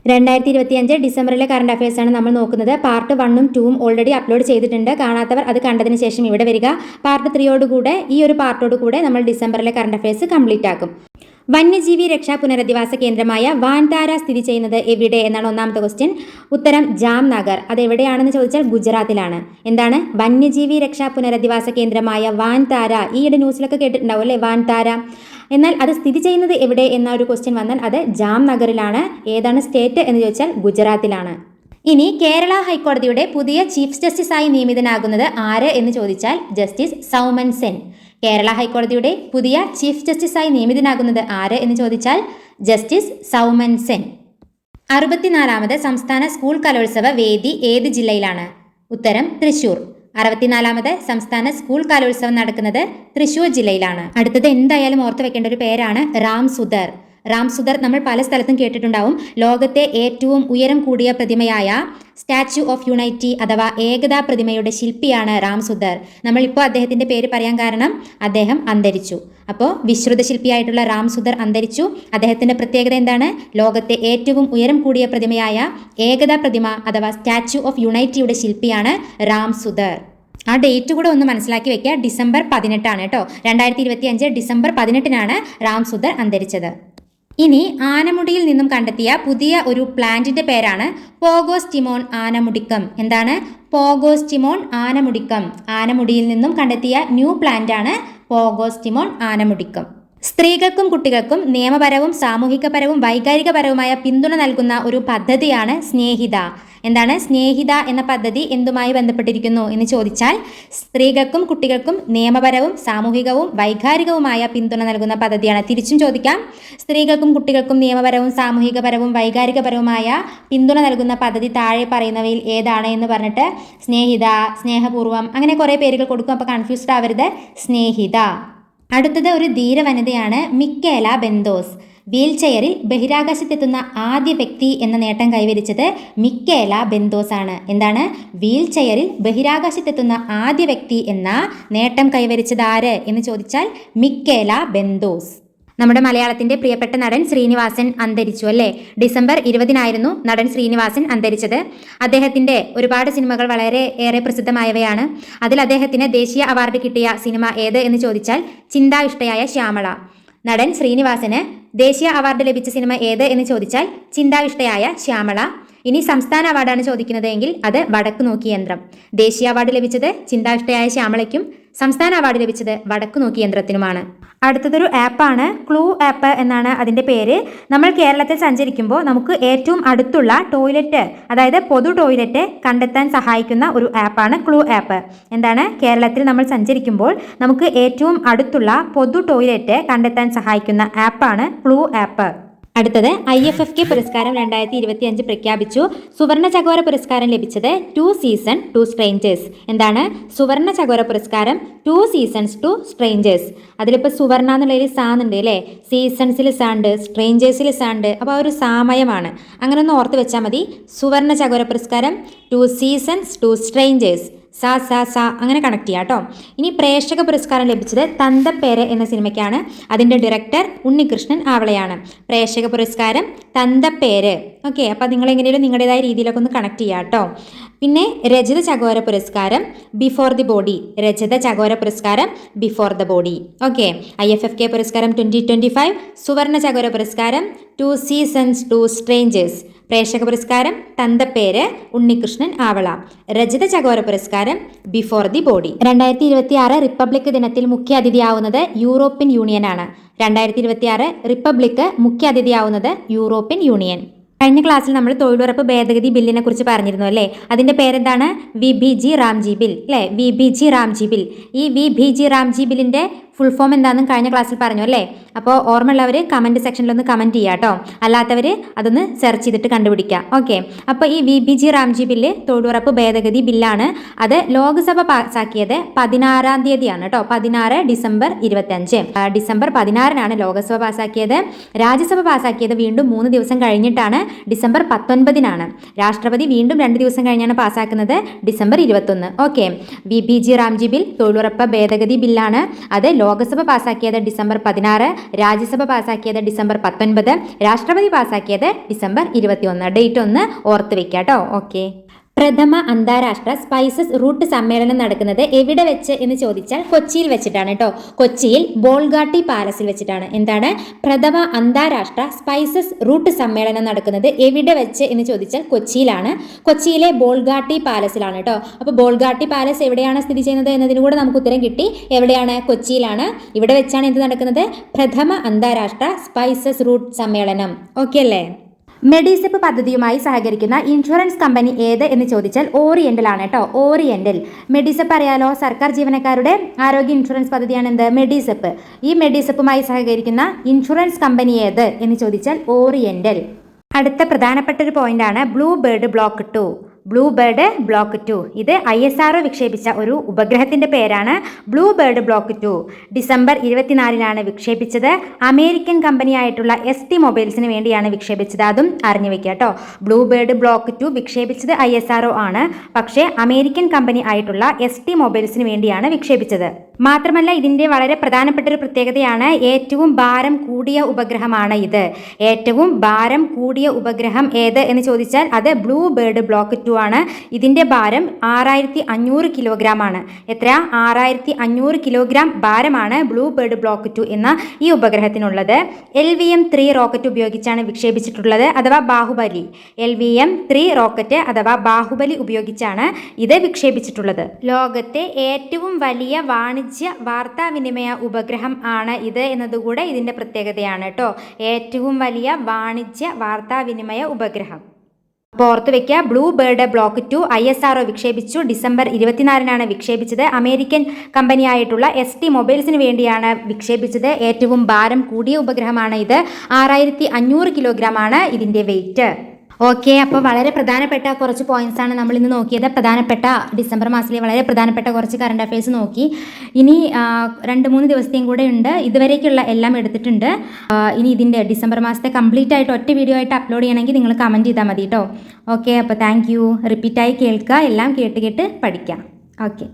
2025 ഡിസംബറിലെ current affairs ആണ് നമ്മൾ നോക്കുന്നത്. പാർട്ട് 1ഉം 2ഉം ഓൾറെഡി അപ്ലോഡ് ചെയ്തിട്ടുണ്ട്. കാണാത്തവർ അത് കണ്ടതിന് ശേഷം ഇവിടെ വരിക. പാർട്ട് 3യോടുകൂടെ ഈ ഒരു പാർട്ടോടുകൂടെ നമ്മൾ ഡിസംബറിലെ കറണ്ട് അഫയേഴ്സ് കംപ്ലീറ്റ് ആക്കും. വന്യജീവി രക്ഷാ പുനരധിവാസ കേന്ദ്രമായ വാൻതാര സ്ഥിതി ചെയ്യുന്നത് എവിടെ എന്നാണ് ഒന്നാമത്തെ ക്വസ്റ്റ്യൻ. ഉത്തരം ജാംനഗർ. അത് എവിടെയാണെന്ന് ചോദിച്ചാൽ ഗുജറാത്തിലാണ്. എന്താണ് വന്യജീവി രക്ഷാ പുനരധിവാസ കേന്ദ്രമായ വാൻതാര? ഈയിടെ ന്യൂസിലൊക്കെ കേട്ടിട്ടുണ്ടാവും അല്ലേ വാൻതാര. എന്നാൽ അത് സ്ഥിതി ചെയ്യുന്നത് എവിടെ എന്ന ഒരു ക്വസ്റ്റ്യൻ വന്നാൽ അത് ജാംനഗറിലാണ്. ഏതാണ് സ്റ്റേറ്റ് എന്ന് ചോദിച്ചാൽ ഗുജറാത്തിലാണ്. ഇനി കേരള ഹൈക്കോടതിയുടെ പുതിയ ചീഫ് ജസ്റ്റിസായി നിയമിതനാകുന്നത് ആര് എന്ന് ചോദിച്ചാൽ ജസ്റ്റിസ് സൗമൻ സെൻ. കേരള ഹൈക്കോടതിയുടെ പുതിയ ചീഫ് ജസ്റ്റിസായി നിയമിതനാകുന്നത് ആര് എന്ന് ചോദിച്ചാൽ ജസ്റ്റിസ് സൗമൻ സെൻ. 64ാമത് സംസ്ഥാന സ്കൂൾ കലോത്സവ വേദി ഏത് ജില്ലയിലാണ്? ഉത്തരം തൃശൂർ. 64ാമത് സംസ്ഥാന സ്കൂൾ കലോത്സവം നടക്കുന്നത് തൃശൂർ ജില്ലയിലാണ്. അടുത്തത് എന്തായാലും ഓർത്തു വെക്കേണ്ട ഒരു പേരാണ് റാം സുധർ. റാം സുധർ നമ്മൾ പല സ്ഥലത്തും കേട്ടിട്ടുണ്ടാവും. ലോകത്തെ ഏറ്റവും ഉയരം കൂടിയ പ്രതിമയായ സ്റ്റാച്യു ഓഫ് യൂണിറ്റി അഥവാ ഏകതാ പ്രതിമയുടെ ശില്പിയാണ് റാം സുധർ. നമ്മളിപ്പോൾ അദ്ദേഹത്തിൻ്റെ പേര് പറയാൻ കാരണം അദ്ദേഹം അന്തരിച്ചു. അപ്പോൾ വിശ്രുത ശില്പിയായിട്ടുള്ള റാം സുധർ അന്തരിച്ചു. അദ്ദേഹത്തിൻ്റെ പ്രത്യേകത എന്താണ്? ലോകത്തെ ഏറ്റവും ഉയരം കൂടിയ പ്രതിമയായ ഏകതാ പ്രതിമ അഥവാ സ്റ്റാച്യു ഓഫ് യൂണിറ്റിയുടെ ശില്പിയാണ് റാം സുധർ. ആ ഡേറ്റ് കൂടെ ഒന്ന് മനസ്സിലാക്കി വെക്കുക. ഡിസംബർ 18 കേട്ടോ. 2025 ഡിസംബർ 18 റാം സുധർ അന്തരിച്ചത്. ഇനി ആനമുടിയിൽ നിന്നും കണ്ടെത്തിയ പുതിയ ഒരു പ്ലാന്റിന്റെ പേരാണ് പോഗോസ്റ്റിമോൺ ആനമുടിക്കം. എന്താണ് പോഗോസ്റ്റിമോൺ ആനമുടിക്കം? ആനമുടിയിൽ നിന്നും കണ്ടെത്തിയ ന്യൂ പ്ലാന്റ് ആണ് പോഗോസ്റ്റിമോൺ ആനമുടിക്കം. സ്ത്രീകൾക്കും കുട്ടികൾക്കും നിയമപരവും സാമൂഹികപരവും വൈകാരികപരവുമായ പിന്തുണ നൽകുന്ന ഒരു പദ്ധതിയാണ് സ്നേഹിത. എന്താണ് സ്നേഹിത എന്ന പദ്ധതി എന്തുമായി ബന്ധപ്പെട്ടിരിക്കുന്നു എന്ന് ചോദിച്ചാൽ സ്ത്രീകൾക്കും കുട്ടികൾക്കും നിയമപരവും സാമൂഹികവും വൈകാരികവുമായ പിന്തുണ നൽകുന്ന പദ്ധതിയാണ്. തിരിച്ചും ചോദിക്കാം, സ്ത്രീകൾക്കും കുട്ടികൾക്കും നിയമപരവും സാമൂഹികപരവും വൈകാരികപരവുമായ പിന്തുണ നൽകുന്ന പദ്ധതി താഴെ പറയുന്നവയിൽ ഏതാണ് എന്ന് പറഞ്ഞിട്ട് സ്നേഹിത, സ്നേഹപൂർവ്വം അങ്ങനെ കുറേ പേരുകൾ കൊടുക്കും. അപ്പോൾ കൺഫ്യൂസ്ഡ് ആവരുത്, സ്നേഹിത. അടുത്തത് ഒരു ധീരവനിതയാണ് മിക്കേല ബെന്തോസ്. വീൽ ചെയറിൽ ബഹിരാകാശത്തെത്തുന്ന ആദ്യ വ്യക്തി എന്ന നേട്ടം കൈവരിച്ചത് മിക്കേല ബെന്തോസ് ആണ്. എന്താണ് വീൽ ചെയറിൽ ബഹിരാകാശത്തെത്തുന്ന ആദ്യ വ്യക്തി എന്ന നേട്ടം കൈവരിച്ചത് ആര് എന്ന് ചോദിച്ചാൽ മിക്കേല ബെന്തോസ്. നമ്മുടെ മലയാളത്തിന്റെ പ്രിയപ്പെട്ട നടൻ ശ്രീനിവാസൻ അന്തരിച്ചു അല്ലേ. ഡിസംബർ 20 നടൻ ശ്രീനിവാസൻ അന്തരിച്ചത്. അദ്ദേഹത്തിന്റെ ഒരുപാട് സിനിമകൾ വളരെ ഏറെ പ്രസിദ്ധമായവയാണ്. അതിൽ അദ്ദേഹത്തിന് ദേശീയ അവാർഡ് കിട്ടിയ സിനിമ ഏത് എന്ന് ചോദിച്ചാൽ ചിന്താ ഇഷ്ടയായ ശ്യാമള. നടൻ ശ്രീനിവാസന് ദേശീയ അവാർഡ് ലഭിച്ച സിനിമ ഏത് എന്ന് ചോദിച്ചാൽ ചിന്താ ഇഷ്ടയായ ശ്യാമള. ഇനി സംസ്ഥാന അവാർഡാണ് ചോദിക്കുന്നത് എങ്കിൽ അത് വടക്കു നോക്കി യന്ത്രം. ദേശീയ അവാർഡ് ലഭിച്ചത് ചിന്താ ഇഷ്ടയായ ശ്യാമളയ്ക്കും സംസ്ഥാന അവാർഡ് ലഭിച്ചത് വടക്കു നോക്കി യന്ത്രത്തിനുമാണ്. അടുത്തതൊരു ആപ്പാണ് ക്ലൂ ആപ്പ് എന്നാണ് അതിൻ്റെ പേര്. നമ്മൾ കേരളത്തിൽ സഞ്ചരിക്കുമ്പോൾ നമുക്ക് ഏറ്റവും അടുത്തുള്ള ടോയ്ലറ്റ്, അതായത് പൊതു ടോയ്ലറ്റ് കണ്ടെത്താൻ സഹായിക്കുന്ന ഒരു ആപ്പാണ് ക്ലൂ ആപ്പ്. എന്താണ് കേരളത്തിൽ നമ്മൾ സഞ്ചരിക്കുമ്പോൾ നമുക്ക് ഏറ്റവും അടുത്തുള്ള പൊതു ടോയ്ലറ്റ് കണ്ടെത്താൻ സഹായിക്കുന്ന ആപ്പാണ് ക്ലൂ ആപ്പ്. അടുത്തത് IFFK പുരസ്കാരം 2025 പ്രഖ്യാപിച്ചു. സുവർണ ചകോര പുരസ്കാരം ലഭിച്ചത് 2 സീസൺ 2 സ്ട്രേഞ്ചേഴ്സ്. എന്താണ് സുവർണ ചകോര പുരസ്കാരം 2 സീസൺസ് 2 സ്ട്രേഞ്ചേഴ്സ്. അതിലിപ്പോൾ സുവർണ എന്നുള്ളൊരു സാന്നുണ്ട് അല്ലേ. സീസൺസിൽ സാണ്ട്, സ്ട്രേഞ്ചേഴ്സിൽ സാണ്ട്. അപ്പോൾ ഒരു സാമയമാണ്. അങ്ങനെ ഒന്ന് ഓർത്ത് വെച്ചാൽ മതി. സുവർണ ചകോര പുരസ്കാരം 2 സീസൺസ് 2 സ്ട്രേഞ്ചേഴ്സ്. സാ സാ സാ അങ്ങനെ കണക്ട് ചെയ്യാം കേട്ടോ. ഇനി പ്രേക്ഷക പുരസ്കാരം ലഭിച്ചത് തന്തപ്പേര് എന്ന സിനിമയ്ക്കാണ്. അതിൻ്റെ ഡയറക്ടർ ഉണ്ണികൃഷ്ണൻ ആവളയാണ്. പ്രേക്ഷക പുരസ്കാരം തന്തപ്പേര്. ഓക്കെ, അപ്പോൾ നിങ്ങൾ എങ്ങനെയും നിങ്ങളുടേതായ രീതിയിലൊക്കെ ഒന്ന് കണക്ട് ചെയ്യാം കേട്ടോ. പിന്നെ രജത ചകോര പുരസ്കാരം ബിഫോർ ദി ബോഡി. രജത ചകോര പുരസ്കാരം before the body. Okay, IFFK പുരസ്കാരം 2025. സുവർണ ചകോര പുരസ്കാരം 2 സീസൺസ് 2 സ്ട്രേഞ്ചേഴ്സ്. പ്രേക്ഷക പുരസ്കാരം തന്തപ്പേര് ഉണ്ണികൃഷ്ണൻ ആവള. രജത ചകോര പുരസ്കാരം ബിഫോർ ദി ബോഡി. 2026 റിപ്പബ്ലിക് ദിനത്തിൽ മുഖ്യ അതിഥിയാവുന്നത് യൂറോപ്യൻ യൂണിയനാണ്. 2026 റിപ്പബ്ലിക് മുഖ്യ അതിഥിയാവുന്നത് യൂറോപ്യൻ യൂണിയൻ. കഴിഞ്ഞ ക്ലാസ്സിൽ നമ്മൾ തൊഴിലുറപ്പ് ഭേദഗതി ബില്ലിനെ കുറിച്ച് പറഞ്ഞിരുന്നു അല്ലേ. അതിൻ്റെ പേരെന്താണ്? VBG റാംജി ബിൽ അല്ലേ. VBG Ramji bill. ഈ VBG റാംജി ബില്ലിൻ്റെ ഫുൾ ഫോം എന്താണെന്നും കഴിഞ്ഞ ക്ലാസ്സിൽ പറഞ്ഞു അല്ലേ. അപ്പോൾ ഓർമ്മയുള്ളവർ കമൻറ്റ് സെക്ഷനിലൊന്ന് കമൻറ്റ് ചെയ്യുക കേട്ടോ. അല്ലാത്തവർ അതൊന്ന് സെർച്ച് ചെയ്തിട്ട് കണ്ടുപിടിക്കാം. ഓക്കെ, അപ്പോൾ ഈ VBG റാംജി ബില്ല് തൊഴിലുറപ്പ് ഭേദഗതി ബില്ലാണ്. അത് ലോക്സഭ പാസ്സാക്കിയത് 16-ാം തീയതിയാണ് കേട്ടോ. 16 ഡിസംബർ 25. ഡിസംബർ 16 ലോക്സഭ പാസ്സാക്കിയത്. രാജ്യസഭ പാസ്സാക്കിയത് വീണ്ടും 3 ദിവസം കഴിഞ്ഞിട്ടാണ്. ഡിസംബർ 19. രാഷ്ട്രപതി വീണ്ടും 2 ദിവസം കഴിഞ്ഞാണ് പാസ്സാക്കുന്നത്. December 21. Okay, VBG Ramji bill തൊഴിലുറപ്പ് ഭേദഗതി ബില്ലാണ്. അത് ലോക്സഭ പാസാക്കിയത് ഡിസംബർ 16, രാജ്യസഭ പാസാക്കിയത് ഡിസംബർ 19, രാഷ്ട്രപതി പാസാക്കിയത് ഡിസംബർ 21. ഡേറ്റ് ഒന്ന് ഓർത്ത് വെക്കാം കേട്ടോ. ഓക്കെ. പ്രഥമ അന്താരാഷ്ട്ര സ്പൈസസ് റൂട്ട് സമ്മേളനം നടക്കുന്നത് എവിടെ വെച്ച് എന്ന് ചോദിച്ചാൽ കൊച്ചിയിൽ വെച്ചിട്ടാണ് കേട്ടോ. കൊച്ചിയിൽ ബോൾഗാട്ടി പാലസിൽ വെച്ചിട്ടാണ്. എന്താണ്? പ്രഥമ അന്താരാഷ്ട്ര സ്പൈസസ് റൂട്ട് സമ്മേളനം നടക്കുന്നത് എവിടെ വെച്ച് എന്ന് ചോദിച്ചാൽ കൊച്ചിയിലാണ്. കൊച്ചിയിലെ ബോൾഗാട്ടി പാലസിലാണ് കേട്ടോ. അപ്പോൾ ബോൾഗാട്ടി പാലസ് എവിടെയാണ് സ്ഥിതി ചെയ്യുന്നത് എന്നതിന് കൂടെ നമുക്ക് ഉത്തരം കിട്ടി. എവിടെയാണ്? കൊച്ചിയിലാണ്. ഇവിടെ വെച്ചാണ് എന്ത് നടക്കുന്നത്? പ്രഥമ അന്താരാഷ്ട്ര സ്പൈസസ് റൂട്ട് സമ്മേളനം. ഓക്കെ അല്ലേ? മെഡിസെപ്പ് പദ്ധതിയുമായി സഹകരിക്കുന്ന ഇൻഷുറൻസ് കമ്പനി ഏത് എന്ന് ചോദിച്ചാൽ ഓറിയന്റൽ ആണ് കേട്ടോ. ഓറിയന്റൽ. മെഡിസെപ്പ് അറിയാലോ, സർക്കാർ ജീവനക്കാരുടെ ആരോഗ്യ ഇൻഷുറൻസ് പദ്ധതിയാണ് എന്ത്? മെഡിസെപ്പ്. ഈ മെഡിസെപ്പുമായി സഹകരിക്കുന്ന ഇൻഷുറൻസ് കമ്പനി ഏത് എന്ന് ചോദിച്ചാൽ ഓറിയന്റൽ. അടുത്ത പ്രധാനപ്പെട്ട ഒരു പോയിന്റാണ് blue bird block 2. Blue bird block 2 ഇത് ISRO വിക്ഷേപിച്ച ഒരു ഉപഗ്രഹത്തിന്റെ പേരാണ് ബ്ലൂ ബേർഡ് ബ്ലോക്ക് 2. ഡിസംബർ 24 വിക്ഷേപിച്ചത്. അമേരിക്കൻ കമ്പനിയായിട്ടുള്ള ST മൊബൈൽസിന് വേണ്ടിയാണ് വിക്ഷേപിച്ചത്. അതും അറിഞ്ഞു വെക്കുക കേട്ടോ. ബ്ലൂ ബേർഡ് ബ്ലോക്ക് 2 വിക്ഷേപിച്ചത് ISRO ആണ്, പക്ഷേ അമേരിക്കൻ കമ്പനി ആയിട്ടുള്ള ST മൊബൈൽസിന് വേണ്ടിയാണ് വിക്ഷേപിച്ചത്. മാത്രമല്ല ഇതിൻ്റെ വളരെ പ്രധാനപ്പെട്ട ഒരു പ്രത്യേകതയാണ് ഏറ്റവും ഭാരം കൂടിയ ഉപഗ്രഹമാണ് ഇത്. ഏറ്റവും ഭാരം കൂടിയ ഉപഗ്രഹം ഏത് എന്ന് ചോദിച്ചാൽ അത് ബ്ലൂ ബേർഡ് ബ്ലോക്ക് 2 ആണ്. ഇതിൻ്റെ ഭാരം 6500 കിലോഗ്രാം ആണ്. എത്ര? 6500 കിലോഗ്രാം ഭാരമാണ് ബ്ലൂ ബേർഡ് ബ്ലോക്ക് 2 എന്ന ഈ ഉപഗ്രഹത്തിനുള്ളത്. LVM-3 റോക്കറ്റ് ഉപയോഗിച്ചാണ് വിക്ഷേപിച്ചിട്ടുള്ളത്, അഥവാ ബാഹുബലി. LVM-3 റോക്കറ്റ് അഥവാ ബാഹുബലി ഉപയോഗിച്ചാണ് ഇത് വിക്ഷേപിച്ചിട്ടുള്ളത്. ലോകത്തെ ഏറ്റവും വലിയ വാണിജ്യ വാർത്താവിനിമയ ഉപഗ്രഹം ആണ് ഇത് എന്നതുകൂടെ ഇതിൻ്റെ പ്രത്യേകതയാണ് കേട്ടോ. ഏറ്റവും വലിയ വാണിജ്യ വാർത്താവിനിമയ ഉപഗ്രഹം. അപ്പോൾ ഓർത്ത് വയ്ക്കുക, ബ്ലൂ ബേർഡ് ബ്ലോക്ക് 2 ISRO വിക്ഷേപിച്ചു. ഡിസംബർ 24 വിക്ഷേപിച്ചത്. അമേരിക്കൻ കമ്പനിയായിട്ടുള്ള ST മൊബൈൽസിന് വേണ്ടിയാണ് വിക്ഷേപിച്ചത്. ഏറ്റവും ഭാരം കൂടിയ ഉപഗ്രഹമാണ് ഇത്. 6500 കിലോഗ്രാം ആണ് ഇതിൻ്റെ വെയിറ്റ്. ഓക്കെ. അപ്പോൾ വളരെ പ്രധാനപ്പെട്ട കുറച്ച് പോയിന്റ്സാണ് നമ്മൾ ഇന്ന് നോക്കിയത്. പ്രധാനപ്പെട്ട ഡിസംബർ മാസത്തിലെ വളരെ പ്രധാനപ്പെട്ട കുറച്ച് കറണ്ട് അഫയേഴ്സ് നോക്കി. ഇനി 2-3 ദിവസത്തെയും കൂടെ ഉണ്ട്. ഇതുവരേക്കുള്ള എല്ലാം എടുത്തിട്ടുണ്ട്. ഇനി ഇതിൻ്റെ ഡിസംബർ മാസത്തെ കംപ്ലീറ്റ് ആയിട്ട് ഒറ്റ വീഡിയോ ആയിട്ട് അപ്ലോഡ് ചെയ്യണമെങ്കിൽ നിങ്ങൾ കമൻറ്റ് ചെയ്താൽ മതി കേട്ടോ. ഓക്കെ. അപ്പോൾ താങ്ക് യു. റിപ്പീറ്റായി കേൾക്കുക, എല്ലാം കേട്ട് പഠിക്കാം. ഓക്കെ.